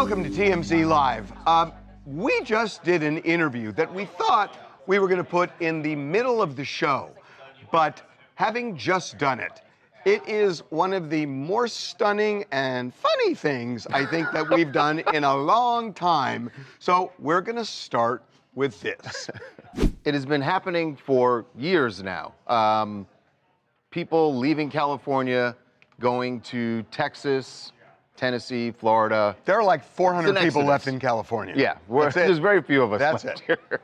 Welcome to TMZ Live. We just did an interview that we thought we were going to put in the middle of the show, but having just done it, it is one of the more stunning and funny things I think that we've done in a long time. So we're going to start with this. It has been happening for years now. People leaving California, going to Texas, Tennessee, Florida. There are like 400 people exodus. Left in California. Yeah, there's very few of us That's left it. here.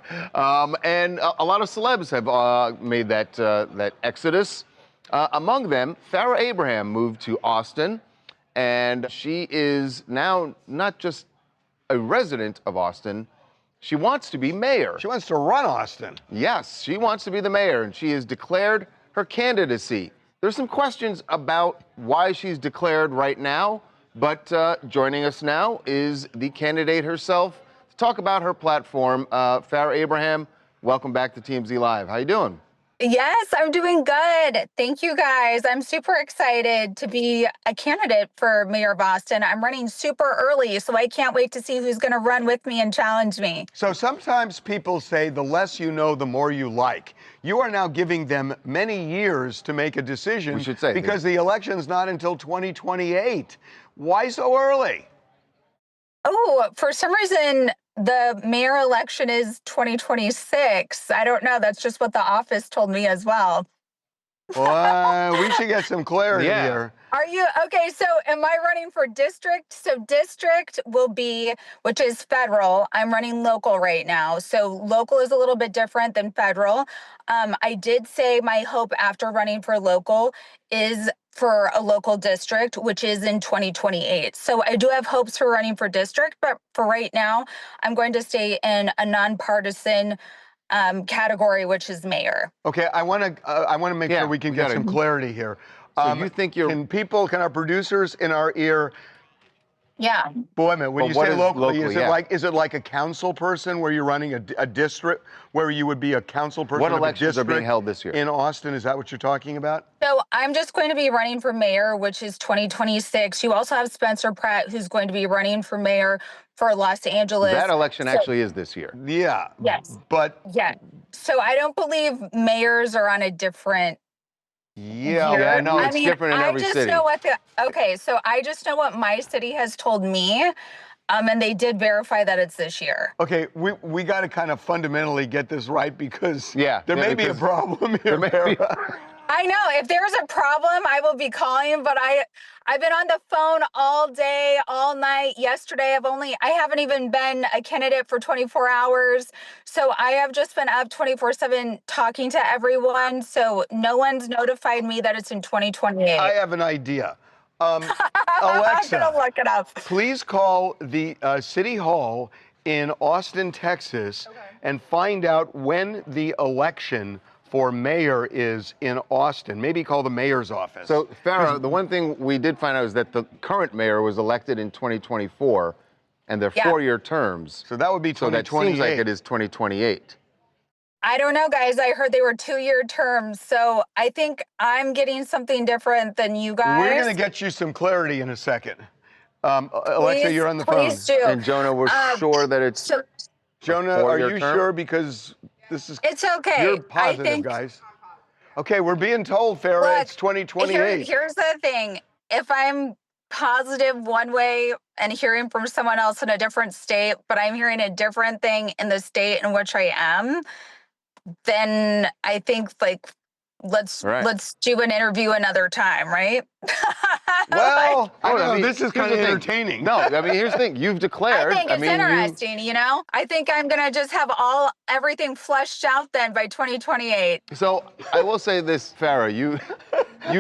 And a lot of celebs have made that exodus. Among them, Farrah Abraham moved to Austin, and she is now not just a resident of Austin, she wants to be mayor. She wants to run Austin. Yes, she wants to be the mayor, and she has declared her candidacy. There's some questions about why she's declared right now, but joining us now is the candidate herself to talk about her platform. Farrah Abraham, welcome back to TMZ Live. How you doing? Yes, I'm doing good. Thank you, guys. I'm super excited to be a candidate for mayor of Austin. I'm running super early, so I can't wait to see who's going to run with me and challenge me. So sometimes people say the less you know, the more you like. You are now giving them many years to make a decision. We should say, because the election's not until 2028. Why so early? Oh, for some reason, the mayor election is 2026. I don't know. That's just what the office told me as well. Well, we should get some clarity here. Are you okay? So am I running for district? So district will be, which is federal. I'm running local right now. So local is a little bit different than federal. I did say my hope after running for local is for a local district, which is in 2028. So I do have hopes for running for district, but for right now, I'm going to stay in a nonpartisan category, which is mayor. Okay, I want to make sure we can get some clarity here. So you think you're... Can our producers in our ear... Yeah. Boy, man, when you say locally, is it like a council person where you're running a district, where you would be a council person? What elections are being held this year? In Austin, is that what you're talking about? So I'm just going to be running for mayor, which is 2026. You also have Spencer Pratt, who's going to be running for mayor for Los Angeles. That election actually is this year. Yeah. Yes. But... Yeah. So I don't believe mayors are on a different... Yeah, no, it's different in every city. So I just know what my city has told me, and they did verify that it's this year. Okay, we got to kind of fundamentally get this right because there may be a problem here. I know. If there's a problem, I will be calling, but I've been on the phone all day, all night. Yesterday, I haven't even been a candidate for 24 hours. So I have just been up 24/7 talking to everyone. So no one's notified me that it's in 2028. I have an idea. Alexa, I'm gonna look it up. Please call the City Hall in Austin, Texas, and find out when the election for mayor is in Austin. Maybe call the mayor's office. So, Farrah, the one thing we did find out is that the current mayor was elected in 2024, and they're 4-year terms. So that would be 2028. So that seems like it is 2028. I don't know, guys. I heard they were 2-year terms, so I think I'm getting something different than you guys. We're going to get you some clarity in a second. Alexa, you're on the phone. Please do. And Jonah, we're sure that it's Jonah, are you sure? Because this is... It's okay. You're positive, guys. Okay, we're being told, Farrah, look, it's 2028. Here's the thing. If I'm positive one way and hearing from someone else in a different state, but I'm hearing a different thing in the state in which I am, then I think, let's do an interview another time, right? Well, I don't know. This is kind of entertaining. No, I mean, here's the thing. You've declared. I think it's interesting, you know? I think I'm going to just have everything fleshed out then by 2028. So I will say this, Farrah, you,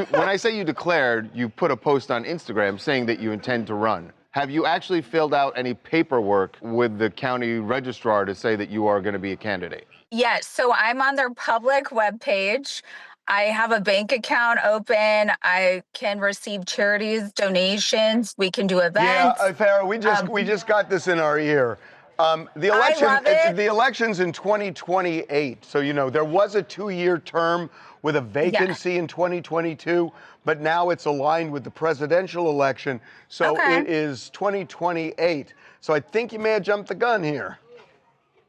when I say you declared, you put a post on Instagram saying that you intend to run. Have you actually filled out any paperwork with the county registrar to say that you are going to be a candidate? Yes, so I'm on their public webpage. I have a bank account open. I can receive charities, donations. We can do events. Yeah, Farrah, we just got this in our ear. The election's in 2028. So, you know, there was a 2-year term with a vacancy in 2022, but now it's aligned with the presidential election. So it is 2028. So I think you may have jumped the gun here.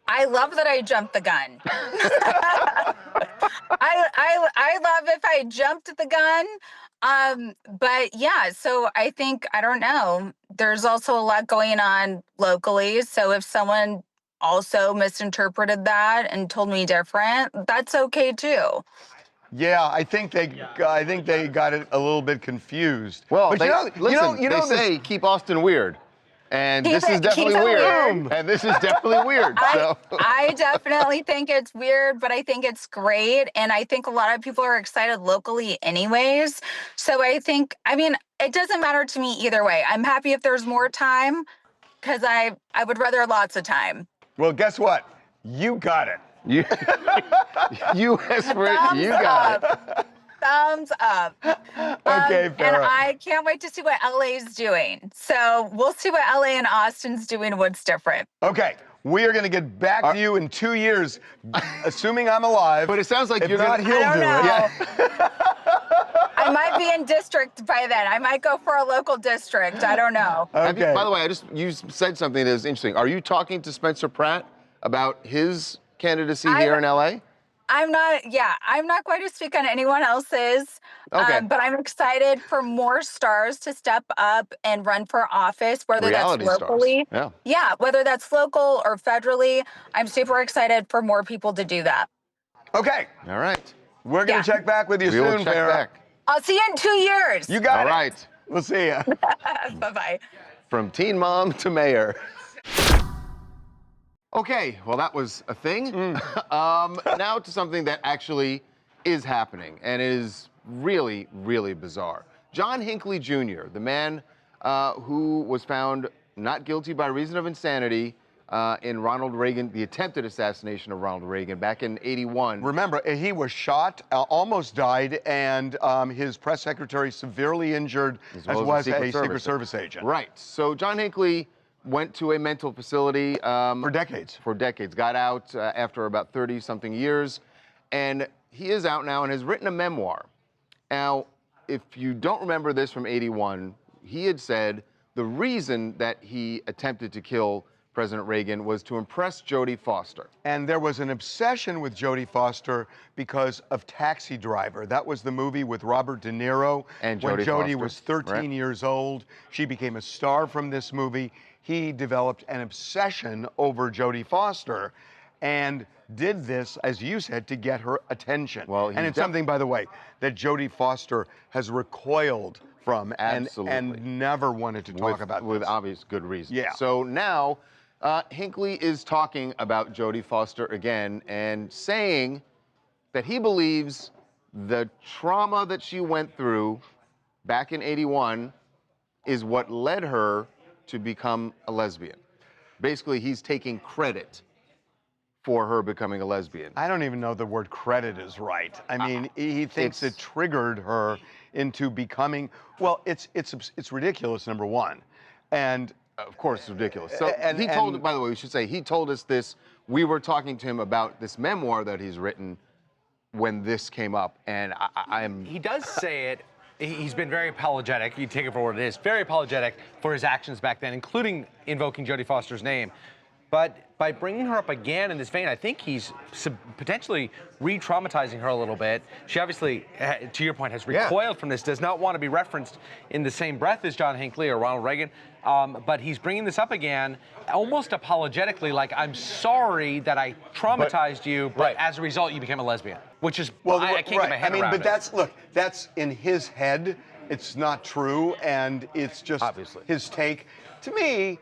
I love that I jumped the gun. I love if I jumped the gun. But yeah, so I think, I don't know, there's also a lot going on locally. So if someone also misinterpreted that and told me different, that's okay too. Yeah, I think they got it a little bit confused. Well, but they, listen, you know they this. say keep Austin weird. And Keep this is it definitely weird. weird. And this is definitely weird. So I definitely think it's weird, but I think it's great. And I think a lot of people are excited locally anyways. So I mean, it doesn't matter to me either way. I'm happy if there's more time because I would rather lots of time. Well, guess what? You got it. you, you Esprit, you got it. Thumbs up. Okay, And Farrah. I can't wait to see what LA's doing. So we'll see what LA and Austin's doing, what's different. Okay, we are going to get back to you in 2 years, assuming I'm alive. But it sounds like if you're not, gonna. he'll I don't do know. it. Yeah. I might be in district by then. I might go for a local district. I don't know. Have you, Okay. by the way, you said something that is interesting. Are you talking to Spencer Pratt about his candidacy here in LA? I'm not going to speak on anyone else's. Okay. But I'm excited for more stars to step up and run for office, whether Reality that's stars. locally. Yeah. Yeah, whether that's local or federally. I'm super excited for more people to do that. Okay, All right. we're going Yeah. to check back with you We will soon, check Farrah. back. I'll see you in 2 years. You got All it. right. We'll see ya. Bye-bye. From teen mom to mayor. Okay, well, that was a thing. Now to something that actually is happening and is really, really bizarre. John Hinckley Jr., the man who was found not guilty by reason of insanity in Ronald Reagan, the attempted assassination of Ronald Reagan back in '81. Remember, he was shot, almost died, and his press secretary severely injured, as was a Secret Service agent. Right. So John Hinckley went to a mental facility. For decades. For decades. Got out after about 30-something years. And he is out now and has written a memoir. Now, if you don't remember this from '81, he had said the reason that he attempted to kill President Reagan was to impress Jodie Foster. And there was an obsession with Jodie Foster because of Taxi Driver. That was the movie with Robert De Niro. And when Jodie Jodie Foster, was 13 right. years old, she became a star from this movie. He developed an obsession over Jodie Foster and did this, as you said, to get her attention. Well, and it's something, by the way, that Jodie Foster has recoiled from and never wanted to talk about with this. obvious good reason. Yeah. So now Hinckley is talking about Jodie Foster again and saying that he believes the trauma that she went through back in '81 is what led her to become a lesbian. Basically, he's taking credit for her becoming a lesbian. I don't even know the word credit is right. I mean, he thinks it triggered her into becoming, well, it's ridiculous, number one. And of course, it's ridiculous. So and, he told, by the way, we should say, he told us this. We were talking to him about this memoir that he's written when this came up, and I'm... He does say it. He's been very apologetic. You take it for what it is. Very apologetic for his actions back then, including invoking Jodie Foster's name. But by bringing her up again in this vein, I think he's potentially re-traumatizing her a little bit. She obviously, to your point, has recoiled from this, does not want to be referenced in the same breath as John Hinckley or Ronald Reagan. But he's bringing this up again, almost apologetically, like, I'm sorry that I traumatized you, but as a result, you became a lesbian. Which is, well, I can't get my head around but it. that's in his head. It's not true, and it's just his take. To me,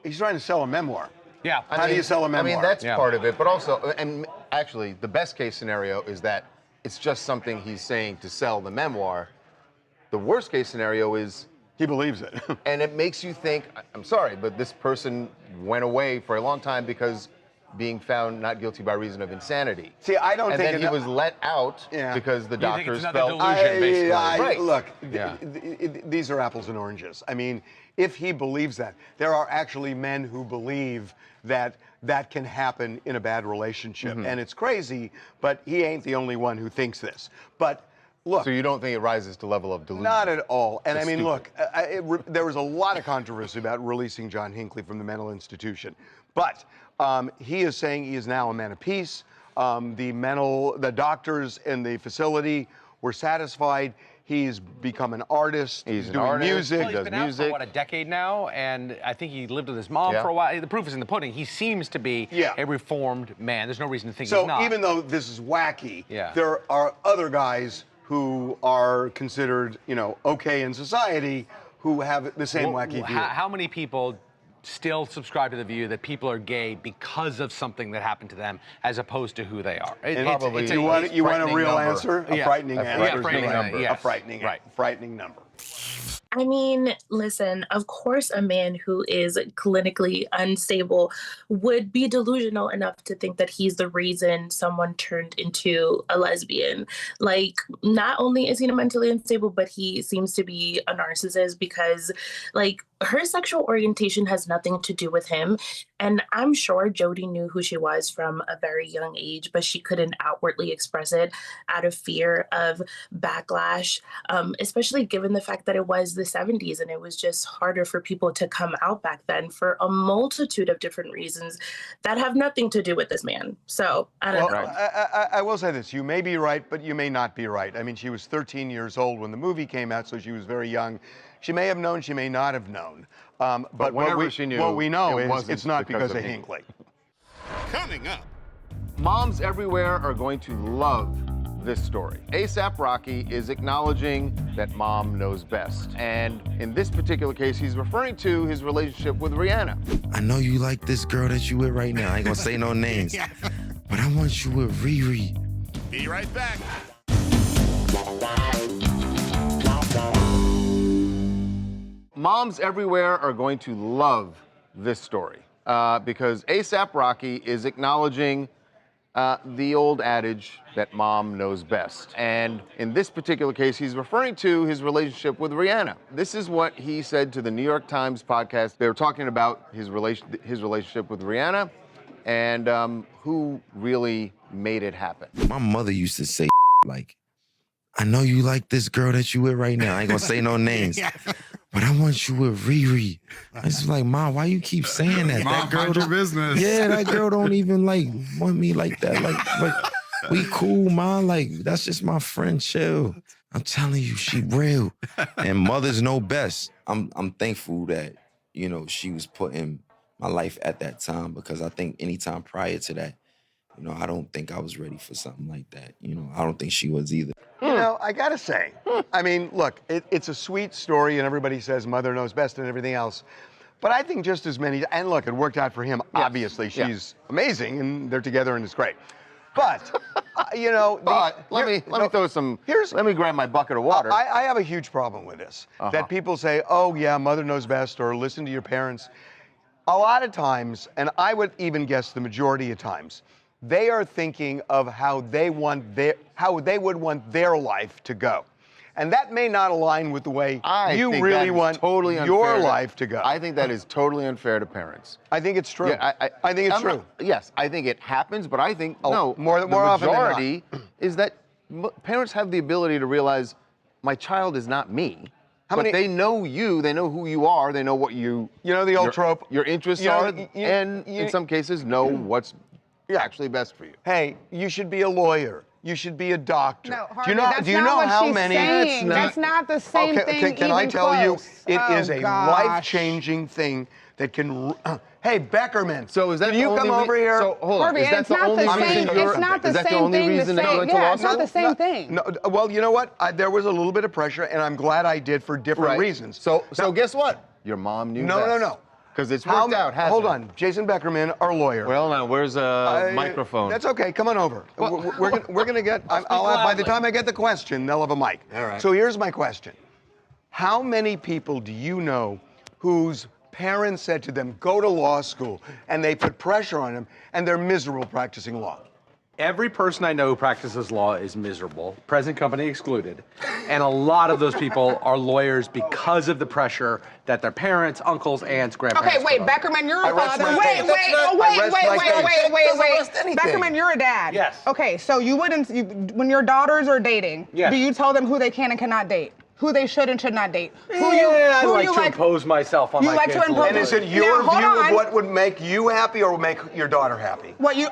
he's trying to sell a memoir. Yeah. How do you sell a memoir? I mean, that's part of it, but also, and actually, the best case scenario is that it's just something he's saying to sell the memoir. The worst case scenario is he believes it. And it makes you think, I'm sorry, but this person went away for a long time because being found not guilty by reason of insanity. See, I don't think... And then he was let out because the doctors felt... delusion, basically. Look, these are apples and oranges. I mean, if he believes that, there are actually men who believe that that can happen in a bad relationship. And it's crazy, but he ain't the only one who thinks this. But look. So you don't think it rises to level of delusion? Not at all. And I mean, stupid. look, there was a lot of controversy about releasing John Hinckley from the mental institution. But he is saying he is now a man of peace. The doctors in the facility were satisfied. He's become an artist. He's an doing artist. music. Well, he's does been out music. for, what, a decade now? And I think he lived with his mom Yeah. for a while. The proof is in the pudding. He seems to be a reformed man. There's no reason to think he's not. So even though this is wacky, Yeah. there are other guys who are considered, okay in society who have the same wacky view. How many people still subscribe to the view that people are gay because of something that happened to them, as opposed to who they are? And you want a real number. answer? A frightening answer. Yes. A frightening number. I mean, listen, of course, a man who is clinically unstable would be delusional enough to think that he's the reason someone turned into a lesbian. Like, not only is he mentally unstable, but he seems to be a narcissist because, like, her sexual orientation has nothing to do with him. And I'm sure Jodie knew who she was from a very young age, but she couldn't outwardly express it out of fear of backlash, especially given the fact that it was the 70s and it was just harder for people to come out back then for a multitude of different reasons that have nothing to do with this man. So, I don't know. I will say this. You may be right, but you may not be right. I mean, she was 13 years old when the movie came out, so she was very young. She may have known, she may not have known. But whenever she knew, what we know it is wasn't it's not because of Hinckley. Hinckley. Coming up. Moms everywhere are going to love this story. A$AP Rocky is acknowledging that mom knows best. And in this particular case, he's referring to his relationship with Rihanna. I know you like this girl that you with right now. I ain't gonna say no names. But I want you with Riri. Be right back. Moms everywhere are going to love this story because A$AP Rocky is acknowledging the old adage that mom knows best. And in this particular case, he's referring to his relationship with Rihanna. This is what he said to the New York Times podcast. They were talking about his relationship with Rihanna and who really made it happen. My mother used to say like, I know you like this girl that you with right now. I ain't gonna say no names. But I want you with Riri. I was like, Mom, why you keep saying that? Mom, That girl mind your don't, business. Yeah, that girl don't even like want me like that. Like we cool, Mom. Like, that's just my friend, chill. I'm telling you, she real. And mothers know best. I'm thankful that, she was put in my life at that time because I think anytime prior to that, I don't think I was ready for something like that. I don't think she was either. I gotta say, I mean, look, it's a sweet story and everybody says mother knows best and everything else. But I think just as many, and look, it worked out for him, obviously. She's amazing and they're together and it's great. But, let me throw some, let me grab my bucket of water. I have a huge problem with this. That people say, oh yeah, mother knows best or listen to your parents. A lot of times, and I would even guess the majority of times, they are thinking of how they would want their life to go. And that may not align with the way you really want your life to go. I think that is totally unfair to parents. I think it's true. Yeah, I think it's true. Yes, I think it happens, but I think, more the often than not. majority is that parents have the ability to realize my child is not me. But they know you, they know who you are, they know what the old trope. Your interests are, and in some cases know what's actually best for you. Hey, you should be a lawyer. You should be a doctor. No, do you know? Harvey, Do you know how many? That's not the same thing. Can I tell you? It is a gosh. life-changing thing that can. Hey, Beckerman. So is that can you come over here? So hold on. Harvey, Is that it's the not only the reason same. you're? It's not the Is that the same only thing to reason that you say. went to law Yeah, it's not school? the same thing. No, well, you know what? There was a little bit of pressure, and I'm glad I did for different reasons. So guess what? Your mom knew best. No. Because it's worked out, hasn't Hold it? on. Jason Beckerman, our lawyer. Well, now, where's a microphone? That's okay. Come on over. We're gonna get. By the time I get the question, they'll have a mic. All right. So here's my question: how many people do you know whose parents said to them, "Go to law school," and they put pressure on them, and they're miserable practicing law? Every person I know who practices law is miserable, present company excluded. And a lot of those people are lawyers because of the pressure that their parents, uncles, aunts, grandparents. Okay, wait, put on them. Beckerman, you're a rest father. my Wait, case. wait, That's oh, not- I wait, rest wait, my wait, case. wait, wait, Doesn't wait. rest anything. Beckerman, you're a dad. Yes. Okay, so you wouldn't, when your daughters are dating, Yes. do you tell them who they can and cannot date? Who they should and should not date? I like you to impose myself on you my like kids. to impose- And is it your Now, hold view on. of what would make you happy or would make your daughter happy? what you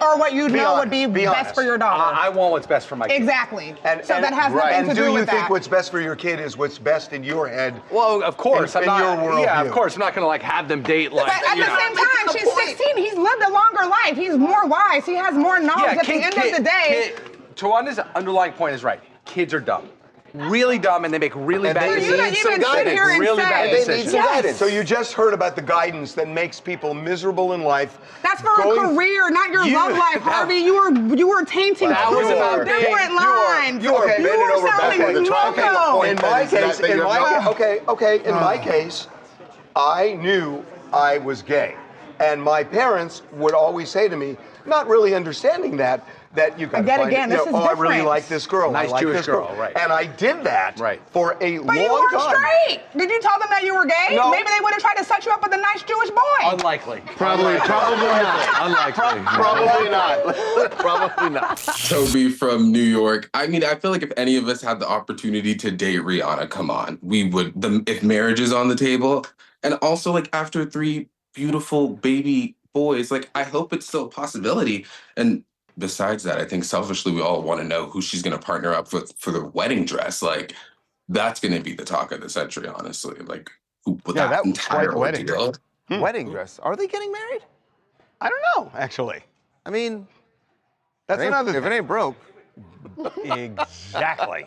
know would be Be best honest. for your daughter. I want what's best for my kids. Exactly. And, so and, that has right. nothing And to do do you with think that. what's best for your kid is what's best in your head? Well, of course. In I'm not, your worldview. yeah, of course. I'm not going to like have them date like. But at you the know. same time, she's 16. He's lived a longer life. He's more wise. He has more knowledge. At the end of the day, Tawanda's underlying point is right. Kids are dumb. Really dumb, and they make really And bad they you decisions. don't need some even sit guidance. here and Really say. bad They need decisions. some guidance. So you just heard about the guidance that makes people miserable in life. That's for a career, not your You- love life, Harvey. You were tainting That was two about different you are- lines. you are You bending were over sounding backwards to try to make a loco. point. In my That is case, that in you're my not- in my case, I knew I was gay, and my parents would always say to me, not really understanding that you got to Yet find again, it, this is I really different. like this girl. Nice I like Jewish this girl, right. And I did that Right. for a But you long weren't time. straight. Did you tell them that you were gay? No. Maybe they would have tried to set you up with a nice Jewish boy. Unlikely. Probably not. Unlikely. Probably not. Probably not. Toby from New York. I mean, I feel like if any of us had the opportunity to date Rihanna, come on, we would. If marriage is on the table, and also like after 3 beautiful baby boys, like I hope it's still a possibility. And besides that, I think selfishly we all want to know who she's going to partner up with for the wedding dress. Like that's going to be the talk of the century, honestly. Like who with Yeah, that that was quite entire a wedding ordeal. Wedding dress. Are they getting married? I don't know, actually. I mean, That's if it ain't- another if it thing. ain't broke. Exactly.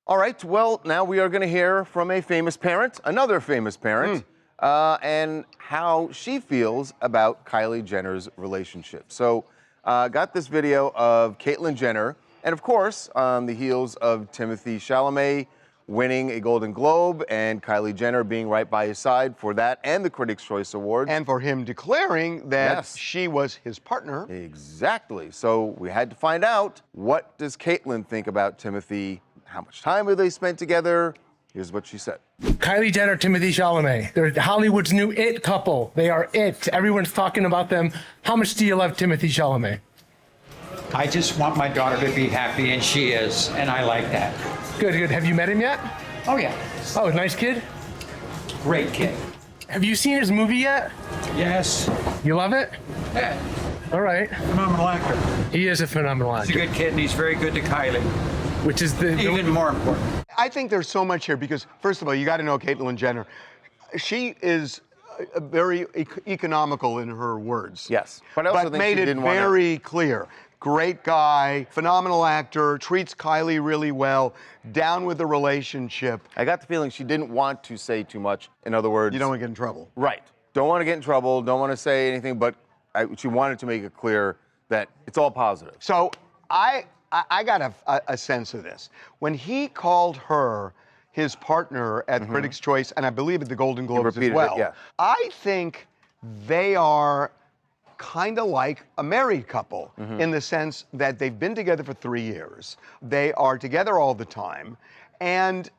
All right, well, now we are going to hear from a famous parent, another famous parent, and how she feels about Kylie Jenner's relationship. So, got this video of Caitlyn Jenner, and of course, on the heels of Timothée Chalamet winning a Golden Globe and Kylie Jenner being right by his side for that and the Critics' Choice Awards. And for him declaring that Yes. she was his partner. Exactly. So we had to find out, what does Caitlyn think about Timothée? How much time have they spent together? Here's what she said. Kylie Jenner, Timothée Chalamet. They're Hollywood's new it couple. They are it. Everyone's talking about them. How much do you love Timothée Chalamet? I just want my daughter to be happy, and she is, and I like that. Good, good. Have you met him yet? Oh, yeah. Oh, nice kid. Great kid. Have you seen his movie yet? Yes. You love it? Yeah. All right. Phenomenal actor. He is a phenomenal He's a actor, good kid, and he's very good to Kylie. which is the Even more important. I think there's so much here because, first of all, you got to know Caitlyn Jenner. She is very economical in her words. Yes, but I also think made she it didn't wanna- very clear. Great guy, phenomenal actor, treats Kylie really well, down with the relationship. I got the feeling she didn't want to say too much. In other words, You don't want to get in trouble. right. Don't want to get in trouble. Don't want to say anything, but she wanted to make it clear that it's all positive. So I got a sense of this. When he called her his partner at Critics' Choice, and I believe at the Golden Globes as repeated it, well, yeah. I think they are kind of like a married couple in the sense that they've been together for 3 years. They are together all the time. And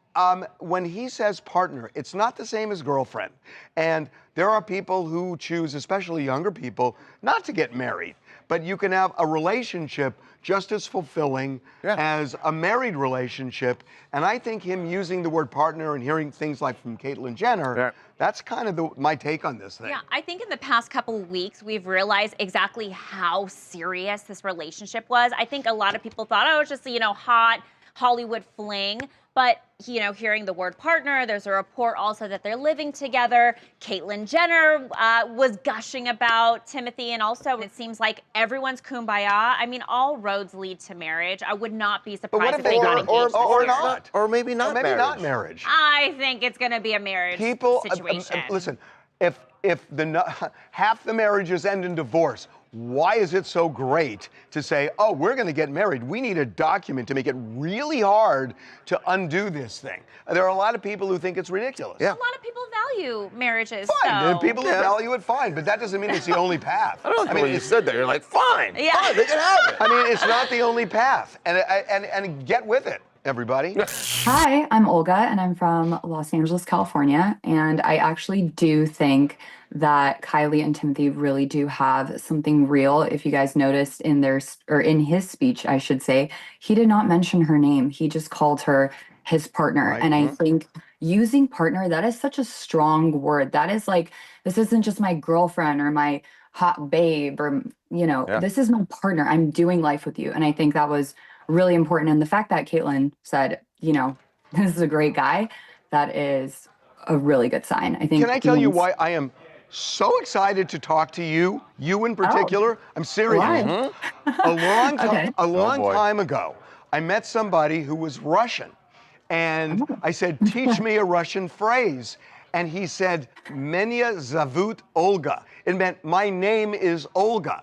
when he says partner, it's not the same as girlfriend. And there are people who choose, especially younger people, not to get married. But you can have a relationship just as fulfilling as a married relationship. And I think him using the word partner and hearing things like from Caitlyn Jenner, that's kind of my take on this thing. Yeah, I think in the past couple of weeks, we've realized exactly how serious this relationship was. I think a lot of people thought, oh, it's just, hot Hollywood fling. But, hearing the word partner, there's a report also that they're living together. Caitlyn Jenner was gushing about Timothée, and also it seems like everyone's kumbaya. I mean, all roads lead to marriage. I would not be surprised if they got engaged this or year. not. Or maybe not Maybe marriage. not marriage. I think it's going to be a marriage People, situation. listen, if half the marriages end in divorce, why is it so great to say, oh, we're going to get married? We need a document to make it really hard to undo this thing. There are a lot of people who think it's ridiculous. A lot of people value marriages. Fine, though. and people who value it, fine, but that doesn't mean it's the only path. I don't know when you said that. You're like, fine, Yeah. fine, they can have it. I mean, it's not the only path, and get with it, everybody. Hi, I'm Olga, and I'm from Los Angeles, California. And I actually do think that Kylie and Timothy really do have something real. If you guys noticed in in his speech, I should say, he did not mention her name. He just called her his partner. Right. And I think using partner, that is such a strong word. That is like, this isn't just my girlfriend or my hot babe or, this is my partner. I'm doing life with you. And I think that was really important. And the fact that Caitlyn said, this is a great guy, that is a really good sign. I think. Can I tell you why I am so excited to talk to you in particular? I'm serious. Why? A long time ago, I met somebody who was Russian. And I said, teach me a Russian phrase. And he said, Menya zavut Olga. It meant, my name is Olga.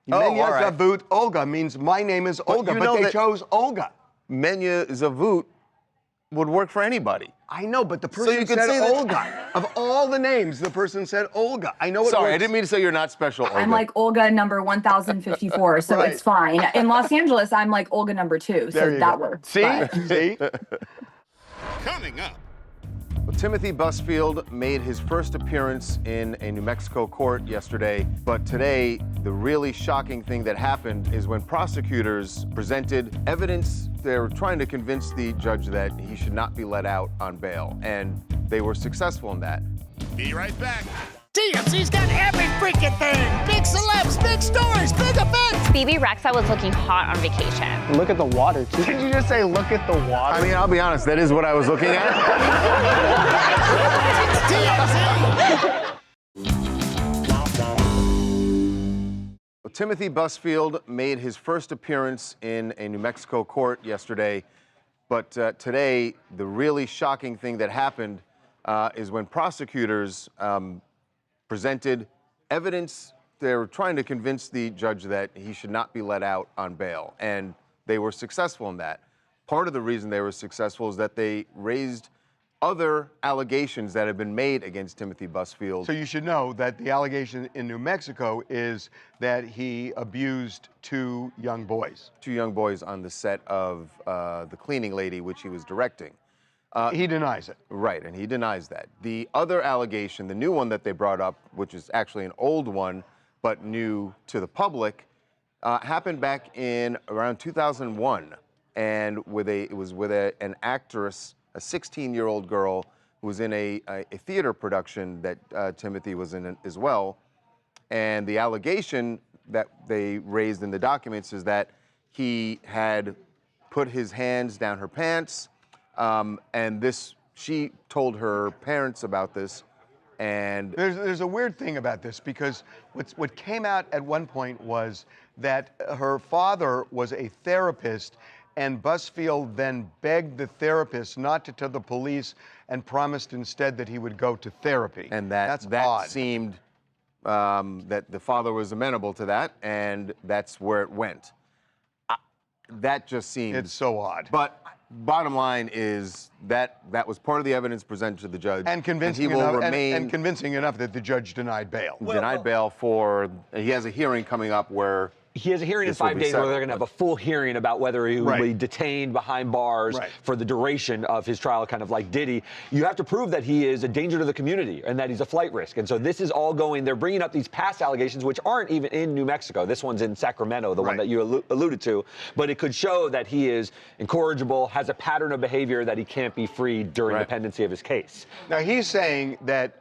Menya zavut Olga means my name is Olga, but they chose Olga. Menya zavut would work for anybody. I know, but the person said Olga. Of all the names, the person said Olga. I know it Sorry, works. I didn't mean to say you're not special, Olga. I'm like Olga number 1054, so Right. it's fine. In Los Angeles, I'm like Olga number 2, so that works. See? But- See? Coming up. Well, Timothée Busfield made his first appearance in a New Mexico court yesterday, but today, the really shocking thing that happened is when prosecutors presented evidence. They were trying to convince the judge that he should not be let out on bail, and they were successful in that. Be right back. TMZ's got every freaking thing. Big celebs, big stories, big events. Phoebe Rexha was looking hot on vacation. Look at the water, too. Did you just say, look at the water? I mean, I'll be honest, that is what I was looking at. Well, Timothée Busfield made his first appearance in a New Mexico court yesterday, but today, the really shocking thing that happened is when prosecutors presented evidence. They were trying to convince the judge that he should not be let out on bail, and they were successful in that. Part of the reason they were successful is that they raised other allegations that have been made against Timothée Busfield. So you should know that the allegation in New Mexico is that he abused two young boys. Two young boys on the set of The Cleaning Lady, which he was directing. He denies it. Right, and he denies that. The other allegation, the new one that they brought up, which is actually an old one, but new to the public, happened back in around 2001, and it was with an actress, a 16-year-old girl who was in a theater production that Timothée was in as well. And the allegation that they raised in the documents is that he had put his hands down her pants, and she told her parents about this. And there's a weird thing about this, because what came out at one point was that her father was a therapist, and Busfield then begged the therapist not to tell the police and promised instead that he would go to therapy. And that's that odd. seemed that the father was amenable to that, and that's where it went. That just seems... It's so odd. But bottom line is that was part of the evidence presented to the judge. And convincing, and convincing enough that the judge denied bail. Denied bail for... He has a hearing coming up where... He has a hearing in 5 days where they're going to have a full hearing about whether he will be detained behind bars for the duration of his trial, kind of like Diddy. You have to prove that he is a danger to the community and that he's a flight risk. And so this is all going, they're bringing up these past allegations, which aren't even in New Mexico. This one's in Sacramento, the one that you alluded to. But it could show that he is incorrigible, has a pattern of behavior that he can't be freed during the pendency of his case. Now, he's saying that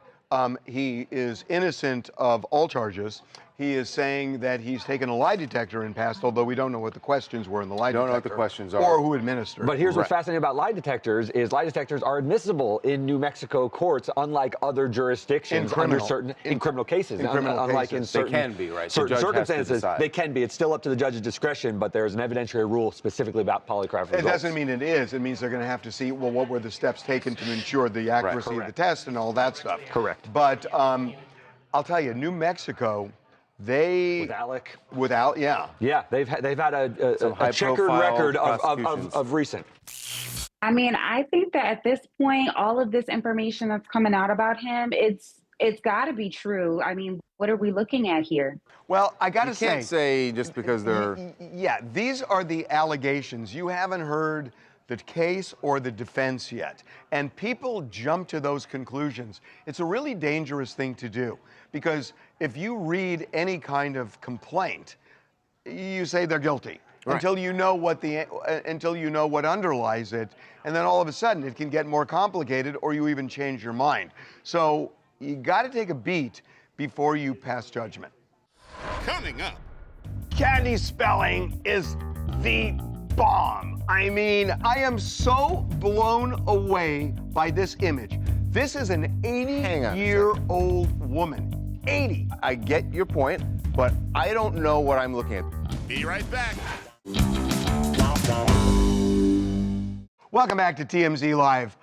he is innocent of all charges. He is saying that he's taken a lie detector and passed, although we don't know what the questions were in the lie detector. Don't know what the questions are. Or who administered. But here's what's fascinating about lie detectors is lie detectors are admissible in New Mexico courts, unlike other jurisdictions under certain criminal cases. Unlike in certain, they can be, right? Certain the judge circumstances, has to decide. they can be. It's still up to the judge's discretion, but there's an evidentiary rule specifically about polygraph results. It doesn't mean it is. It means they're going to have to see, well, what were the steps taken to ensure the accuracy of the test and all that stuff. Correct. But I'll tell you, New Mexico They with Alec. Yeah. Yeah, they've had a checkered record of recent. I mean, I think that at this point, all of this information that's coming out about him, it's got to be true. I mean, what are we looking at here? Well, I got to say. You can't say just because they're. Yeah, these are the allegations. You haven't heard the case or the defense yet. And people jump to those conclusions. It's a really dangerous thing to do because if you read any kind of complaint, you say they're guilty. Right. Until you know what underlies it, and then all of a sudden it can get more complicated, or you even change your mind. So you got to take a beat before you pass judgment. Coming up, candy spelling is the bomb. I mean, I am so blown away by this image. This is an 80-year-old woman. 80. I get your point, but I don't know what I'm looking at. Be right back. Welcome back to TMZ Live.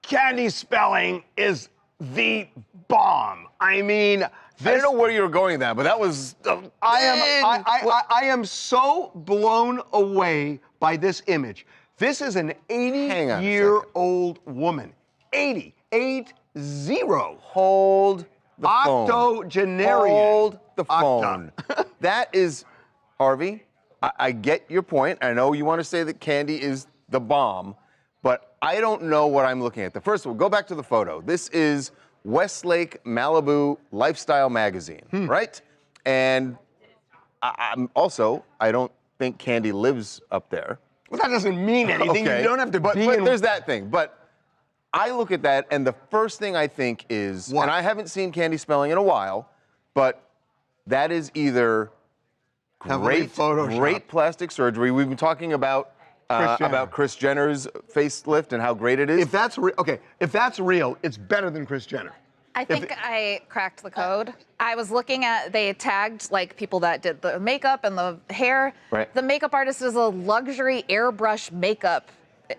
Candy spelling is the bomb. I mean, I don't know where you were going with that, but that was. I am so blown away by this image. This is an 80-year-old woman. 80. 80. Hold the phone. Octogenarian. Hold the phone. That is, Harvey, I get your point. I know you want to say that candy is the bomb, but I don't know what I'm looking at. First of all, go back to the photo. This is Westlake Malibu Lifestyle Magazine, right? And I don't think Candy lives up there. Well, that doesn't mean anything. Okay. You don't have to but be in... there's that thing. But I look at that, and the first thing I think is, and I haven't seen Candy spelling in a while, but that is either great plastic surgery. We've been talking about Kris Jenner's facelift and how great it is. If that's real, it's better than Kris Jenner. I think I cracked the code. I was looking at, they tagged like people that did the makeup and the hair. Right. The makeup artist is a luxury airbrush makeup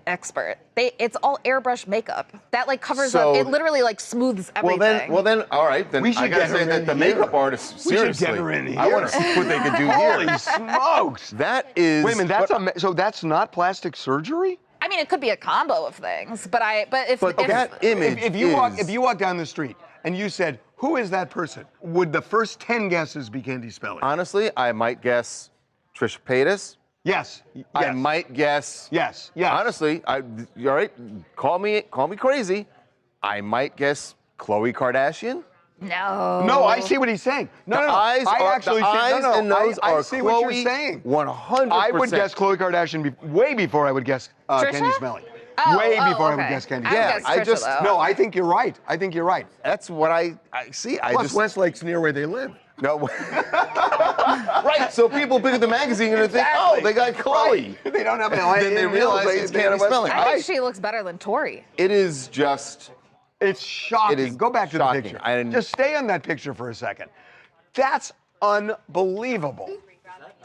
expert. It's all airbrush makeup. That like covers up, it literally like smooths everything. Well then, all right. Then we should I gotta say that the makeup artist, seriously. We should get her in here. I want to see what they could do here. Holy smokes. That is. Wait a minute, so that's not plastic surgery? I mean, it could be a combo of things, but if that image if you walk down the street and you said, who is that person? Would the first 10 guesses be Candy spelling? Honestly, I might guess Trisha Paytas. Yes. I might guess. Yes. Honestly, all right. Call me crazy. I might guess Khloe Kardashian. No, I see what he's saying. The eyes and nose are see what you're saying. 100%. I would guess Khloe Kardashian way before I would guess Candy spelling. Way before I would guess Candy. I think you're right. That's what I see. Plus, Westlake's near where they live. No. Right. So people pick up the magazine and they think, oh, they got Khloe. Right. They don't have then they realize it's Candy spelling. I think she looks better than Tori. It is just. It's shocking. Go back to the picture. Just stay on that picture for a second. That's unbelievable.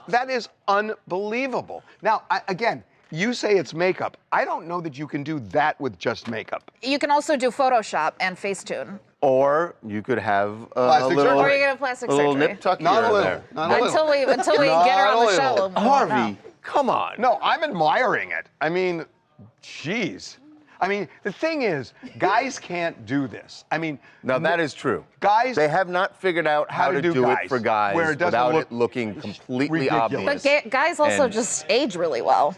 That is unbelievable. Now, again, you say it's makeup. I don't know that you can do that with just makeup. You can also do Photoshop and Facetune. Or you could have plastic a little, or you get a plastic surgery. little nip tuck here and there. Until we get her on the show. Harvey, come on. No, I'm admiring it. I mean, geez. I mean, the thing is, guys can't do this. I mean, now that is true. Guys, they have not figured out how to do it for guys without it looking completely ridiculous. obvious. But guys also just age really well.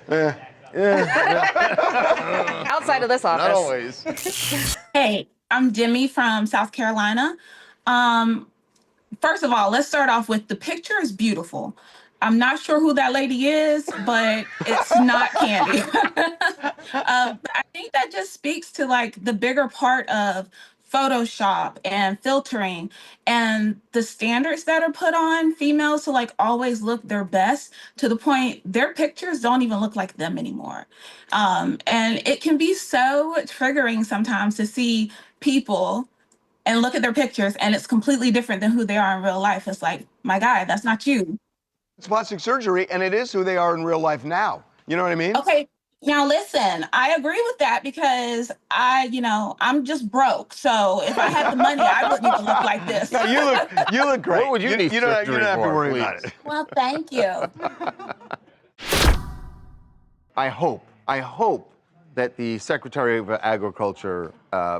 Outside of this office. Not always. Hey, I'm Demi from South Carolina. First of all, let's start off with the picture is beautiful. I'm not sure who that lady is, but it's not Candy. I think that just speaks to like the bigger part of Photoshop and filtering and the standards that are put on females to like always look their best to the point their pictures don't even look like them anymore. And it can be so triggering sometimes to see people and look at their pictures and it's completely different than who they are in real life. It's like, my guy, that's not you. It's plastic surgery, and it is who they are in real life now. You know what I mean? Okay, Now, listen, I agree with that because I'm just broke. So if I had the money, I wouldn't even look like this. No, you look great. What would you need you don't surgery have to for, worry please? about it. Well, thank you. I hope that the Secretary of Agriculture,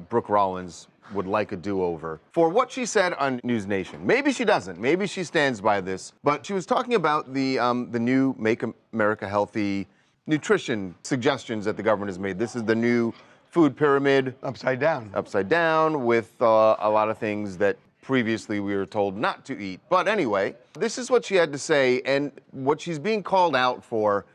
Brooke Rollins, would like a do-over for what she said on News Nation. Maybe she doesn't. Maybe she stands by this. But she was talking about the new Make America Healthy nutrition suggestions that the government has made. This is the new food pyramid. Upside down. Upside down with a lot of things that previously we were told not to eat. But anyway, this is what she had to say, and what she's being called out for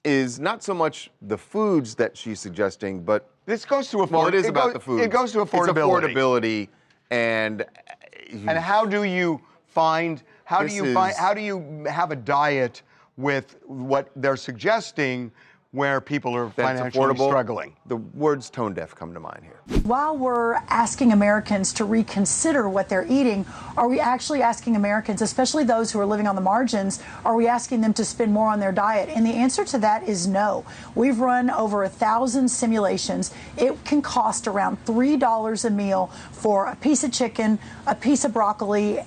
is not so much the foods that she's suggesting, but this goes to well, it is about the foods. It goes to affordability. It's affordability, and how do you find? How do you have a diet with what they're suggesting, where people are financially struggling? The words tone deaf come to mind here. While we're asking Americans to reconsider what they're eating, are we actually asking Americans, especially those who are living on the margins, are we asking them to spend more on their diet? And the answer to that is no. We've run over 1,000 simulations. It can cost around $3 a meal for a piece of chicken, a piece of broccoli,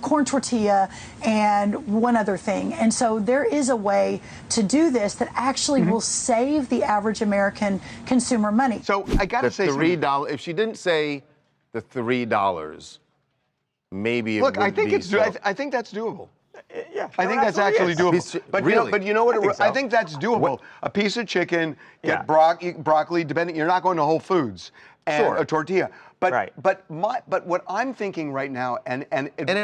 corn tortilla, and one other thing. And so there is a way to do this that actually will save the average American consumer money. So I got to say $3. If she didn't say the $3, maybe it would I think be it's. I think that's doable. Yeah, I think that's actually doable. But really? You know what? I think that's doable. What? A piece of chicken, get broccoli. Depending, you're not going to Whole Foods and a tortilla. But what I'm thinking right now, and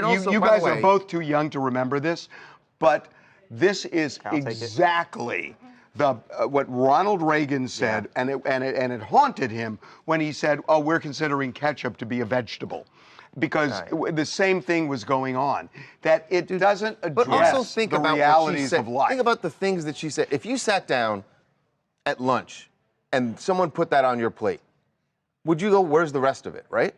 also, you by guys the are way, both too young to remember this, but this is exactly what Ronald Reagan said, and it haunted him when he said, "Oh, we're considering ketchup to be a vegetable." Because the same thing was going on, that it doesn't address but also think the about realities what she said. of life. Think about the things that she said. If you sat down at lunch and someone put that on your plate, would you go, where's the rest of it, right?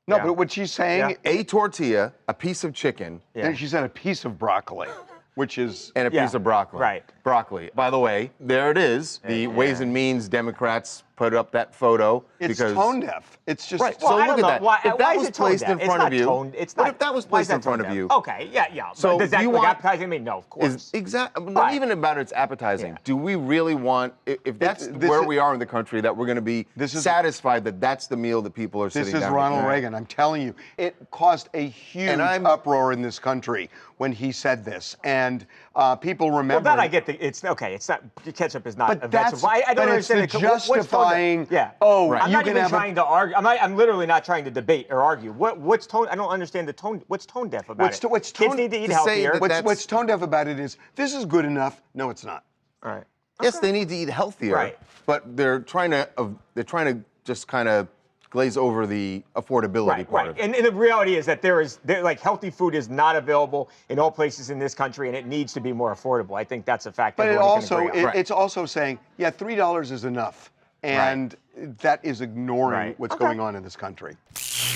No, but what she's saying... A tortilla, a piece of chicken. And she said a piece of broccoli, which is... And a piece of broccoli. Right. Broccoli. By the way, there it is. The Ways and Means Democrats put up that photo. It's because tone deaf. It's just... Right. So look at that. If that was placed in front of you... It's not, if that was placed in front of you... Okay, yeah. So does that look appetizing to me? No, of course. Exactly. Not even about it's appetizing. Do we really want... If that's where we are in the country, that we're going to be satisfied that that's the meal that people are sitting down This is Ronald Reagan. I'm telling you. It caused a huge uproar in this country when he said this. And people remember... Well, that I get. It's okay. It's not... Ketchup is not a vegetable. I but don't it's understand the justifying... I'm not even trying to argue. I'm literally not trying to debate or argue. What's tone? I don't understand the tone. What's tone deaf about it? Kids need to eat healthier. What's tone deaf about it is this is good enough. No, it's not. All right. Yes, they need to eat healthier. Right. But they're trying to just kind of glaze over the affordability part of it. And the reality is that healthy food is not available in all places in this country, and it needs to be more affordable. I think that's a fact. But it's also saying, $3 is enough. And that is ignoring what's going on in this country.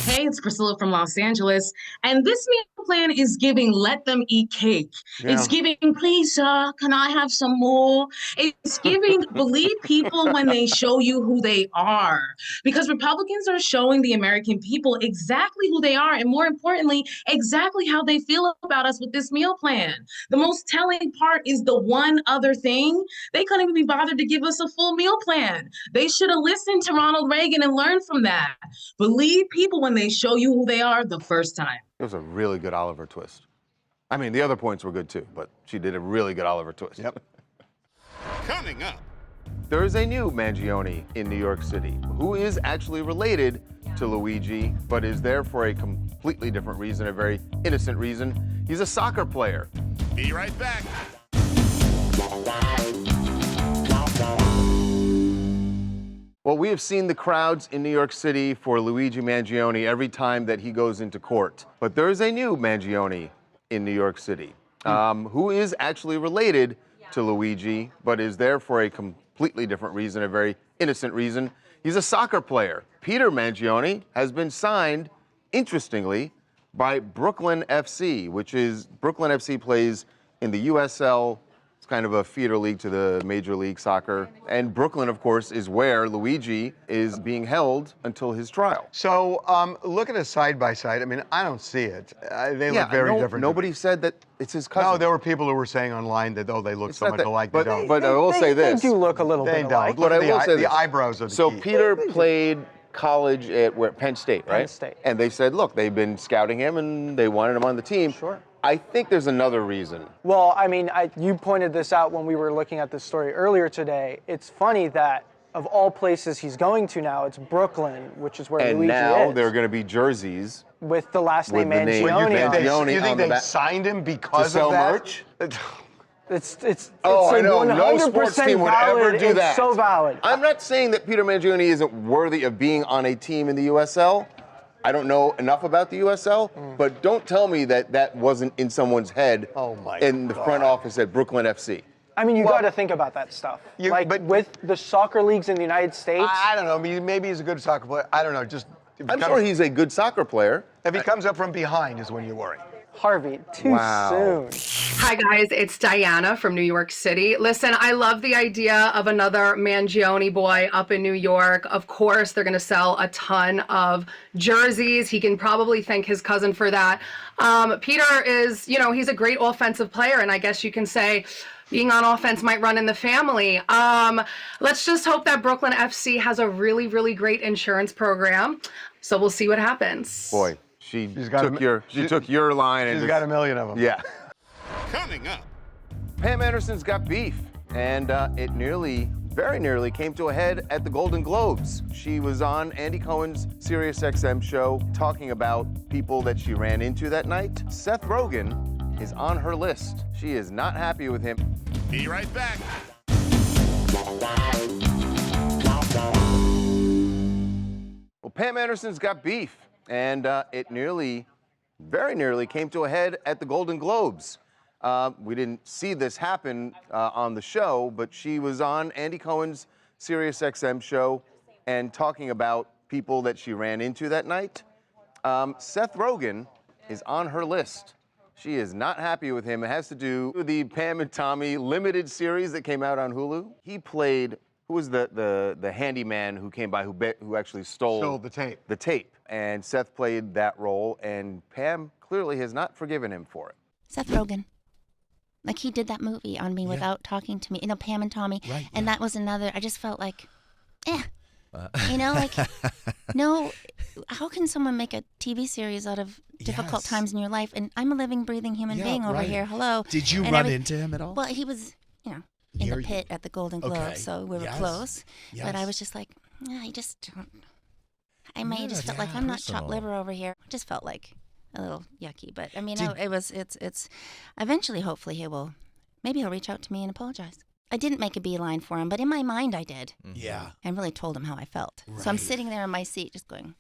Hey, it's Priscilla from Los Angeles. And this meal plan is giving let them eat cake. Yeah. It's giving, please, can I have some more? It's giving believe people when they show you who they are. Because Republicans are showing the American people exactly who they are. And more importantly, exactly how they feel about us with this meal plan. The most telling part is the one other thing. They couldn't even be bothered to give us a full meal plan. They should have listened to Ronald Reagan and learned from that. Believe people when they show you who they are the first time. It was a really good Oliver twist. I mean, the other points were good too, but she did a really good Oliver twist. Yep. Coming up. There is a new Mangione in New York City who is actually related to Luigi, but is there for a completely different reason, a very innocent reason. He's a soccer player. Be right back. Well, we have seen the crowds in New York City for Luigi Mangione every time that he goes into court. But there is a new Mangione in New York City who is actually related to Luigi, but is there for a completely different reason, a very innocent reason. He's a soccer player. Peter Mangione has been signed, interestingly, by Brooklyn FC, which is Brooklyn FC plays in the USL It's kind of a feeder league to the Major League Soccer. And Brooklyn, of course, is where Luigi is being held until his trial. So look at a side-by-side. I mean, I don't see it. They look very different. Nobody said that it's his cousin. No, there were people who were saying online that, oh, they look so much alike. But, they don't. But I will say this. They do look a little bit alike. But I will say this. The eyebrows are the So key. Peter played college at Penn State, right? Penn State. And they said, look, they've been scouting him and they wanted him on the team. Sure. I think there's another reason. Well, I mean, you pointed this out when we were looking at this story earlier today. It's funny that of all places he's going to now, it's Brooklyn, which is where Luigi is. And now there are going to be jerseys with the last name with the name Mangione. You think they signed him because to sell of that? merch? It's I know. 100% No sports team would valid. ever do that. It's so valid. I'm not saying that Peter Mangione isn't worthy of being on a team in the USL. I don't know enough about the USL, but don't tell me that that wasn't in someone's head in the front office at Brooklyn FC. I mean, you got to think about that stuff. But with the soccer leagues in the United States, I don't know. Maybe he's a good soccer player. I don't know. I'm sure he's a good soccer player. If he comes up from behind is when you worry. Harvey, too soon. Hi guys, it's Diana from New York City. Listen, I love the idea of another Mangione boy up in New York. Of course, they're gonna sell a ton of jerseys. He can probably thank his cousin for that. Peter is, he's a great offensive player, and I guess you can say being on offense might run in the family. Let's just hope that Brooklyn FC has a really, really great insurance program. So we'll see what happens. Boy. She took your line and she's got a million of them. Yeah. Coming up. Pam Anderson's got beef, and it very nearly came to a head at the Golden Globes. She was on Andy Cohen's SiriusXM show talking about people that she ran into that night. Seth Rogen is on her list. She is not happy with him. Be right back. Well, Pam Anderson's got beef. And it very nearly came to a head at the Golden Globes. We didn't see this happen on the show, but she was on Andy Cohen's SiriusXM show and talking about people that she ran into that night. Seth Rogen is on her list. She is not happy with him. It has to do with the Pam and Tommy limited series that came out on Hulu. He played, who was the handyman who came by who actually stole the tape. The tape. And Seth played that role, and Pam clearly has not forgiven him for it. Seth Rogen. Like, he did that movie on me without talking to me. Pam and Tommy. Right, and that was another, I just felt like, no, how can someone make a TV series out of difficult times in your life? And I'm a living, breathing human being over here. Hello. Did you run into him at all? Well, he was, in the pit at the Golden Globes, so we were close. Yes. But I was just like, I just don't. I felt like I'm not chopped liver over here. I just felt like a little yucky. But I mean, it's eventually, hopefully, maybe he'll reach out to me and apologize. I didn't make a beeline for him, but in my mind I did. Yeah. And really told him how I felt. Right. So I'm sitting there in my seat just going,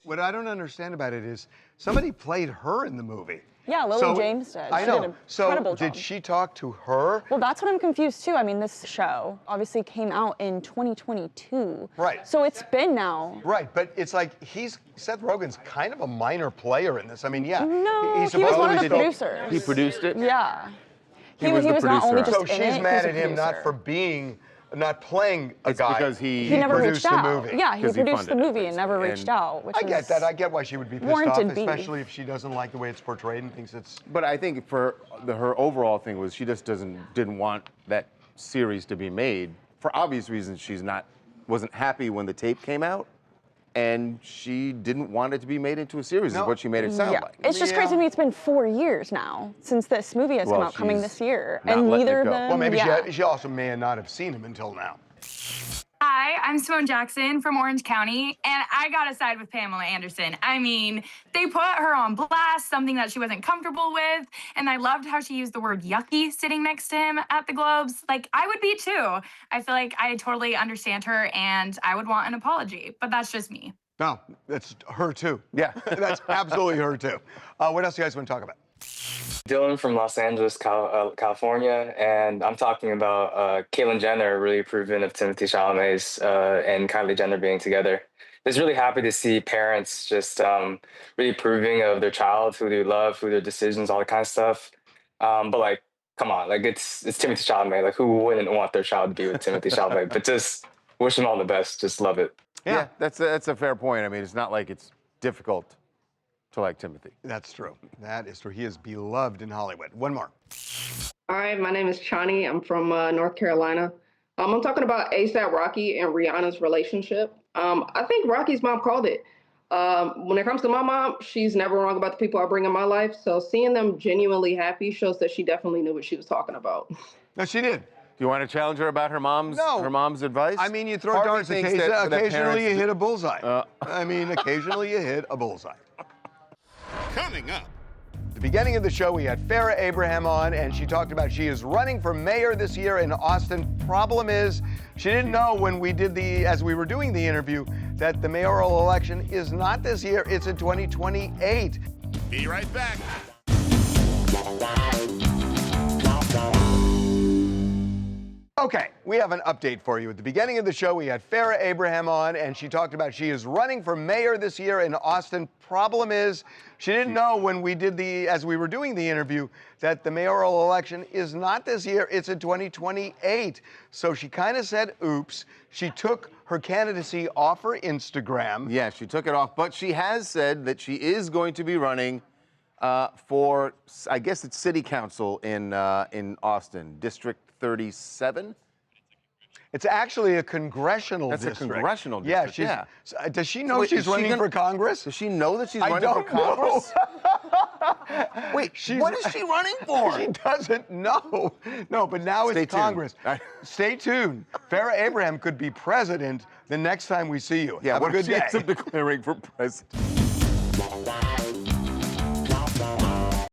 What I don't understand about it is somebody played her in the movie. Yeah, Lily James did. I She know. did an So incredible did job. she talk to her? Well, that's what I'm confused too. I mean, this show obviously came out in 2022. Right. So it's been now. Right, but it's like Seth Rogen's kind of a minor player in this. I mean, yeah. No, he's he was one of the supposed to- producers. He produced it? Yeah. He was the not only producer. just So in it, she's mad he at was a him not producer. for not playing a guy. Because he never produced reached out. the movie. Yeah, he 'Cause he produced the funded it, movie and never reached out. Which I get is that. I get why she would be pissed off, warranted beef. especially if she doesn't like the way it's portrayed and thinks it's. But I think for her overall thing was she just didn't want that series to be made. For obvious reasons, wasn't happy when the tape came out. And she didn't want it to be made into a series, is what she made it sound like. It's just crazy to me. It's been 4 years now since this movie has come out, coming this year, and neither of them. Well, maybe she also may not have seen him until now. Hi, I'm Simone Jackson from Orange County, and I gotta side with Pamela Anderson. I mean, they put her on blast, something that she wasn't comfortable with, and I loved how she used the word yucky sitting next to him at the Globes. Like, I would be too. I feel like I totally understand her, and I would want an apology, but that's just me. No, that's her too. Yeah, that's absolutely her too. What else do you guys want to talk about? Dylan from Los Angeles, California, and I'm talking about Caitlyn Jenner really approving of Timothée Chalamet's and Kylie Jenner being together. Just really happy to see parents just really approving of their child, who they love, who their decisions, all that kind of stuff. But like come on, like it's Timothée Chalamet. Like who wouldn't want their child to be with Timothée Chalamet? But just wish him all the best. Just love it. Yeah, that's a fair point. I mean, it's not like it's difficult to like Timothée. That's true. That is true. He is beloved in Hollywood. One more. Hi, my name is Chani. I'm from North Carolina. I'm talking about A$AP Rocky and Rihanna's relationship. I think Rocky's mom called it. When it comes to my mom, she's never wrong about the people I bring in my life. So seeing them genuinely happy shows that she definitely knew what she was talking about. No, she did. Do you want to challenge her about her mom's advice? I mean, you throw darts occasionally you hit a bullseye. I mean, occasionally you hit a bullseye. Coming up. At the beginning of the show, we had Farrah Abraham on, and she talked about she is running for mayor this year in Austin. Problem is, she didn't know when we did as we were doing the interview, that the mayoral election is not this year, it's in 2028. Be right back. Okay, we have an update for you. At the beginning of the show, we had Farrah Abraham on, and she talked about she is running for mayor this year in Austin. Problem is, she didn't know when we did as we were doing the interview, that the mayoral election is not this year, it's in 2028. So she kind of said, oops. She took her candidacy off her Instagram. Yeah, she took it off, but she has said that she is going to be running for, I guess it's city council in Austin, District 37. It's actually a congressional district. That's a congressional district, yeah. Does she know she's running for Congress? Does she know that she's running for Congress? Wait, what is she running for? She doesn't know. No, but now it's Congress. Stay tuned. Farrah Abraham could be president the next time we see you. Yeah, Have a good day. Have a good day. Declaring for president.